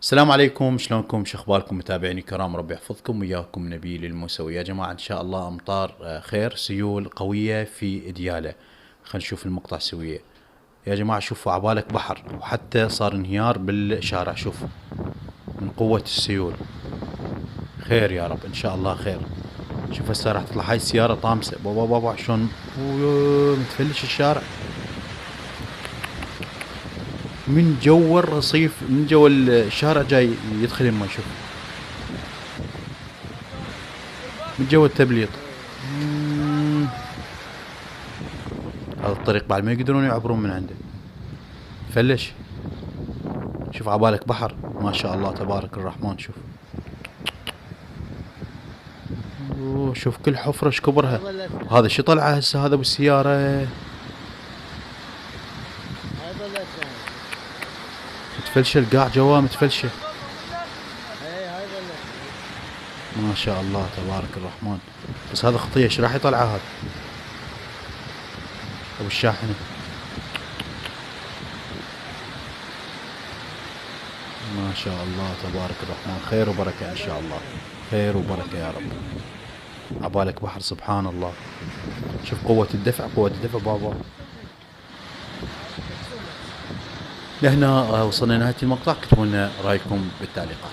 السلام عليكم، شلونكم؟ شخباركم متابعيني الكرام؟ ربي يحفظكم وياكم نبيل الموسوي. يا جماعة إن شاء الله أمطار خير، سيول قوية في ديالى. خلينا نشوف المقطع سوية. يا جماعة شوفوا عبالك بحر، وحتى صار انهيار بالشارع. شوف من قوة السيول. خير يا رب، إن شاء الله خير. شوف هسه راح تطلع هاي السيارة طامسة. بابا بابا شلون متفلش الشارع من جو الرصيف، من جو الشارع جاي يدخل يمه. شوف من جو التبليط. هذا الطريق بعد ما يقدرون يعبرون من عنده، فلش. شوف عبالك بحر، ما شاء الله تبارك الرحمن. شوف شوف كل حفرة ايش كبرها. هذا شو طلعه هسه هذا بالسيارة؟ متفلشة القاع جوا، متفلشة. ما شاء الله تبارك الرحمن. بس هذا خطية، ايش راح يطلعه هذا؟ ابو الشاحنة. ما شاء الله تبارك الرحمن. خير وبركة ان شاء الله، خير وبركة يا رب. عبالك بحر، سبحان الله. شوف قوة الدفع، قوة الدفع بابا. لهنا وصلنا نهاية المقطع. اكتبوا لنا رايكم بالتعليقات.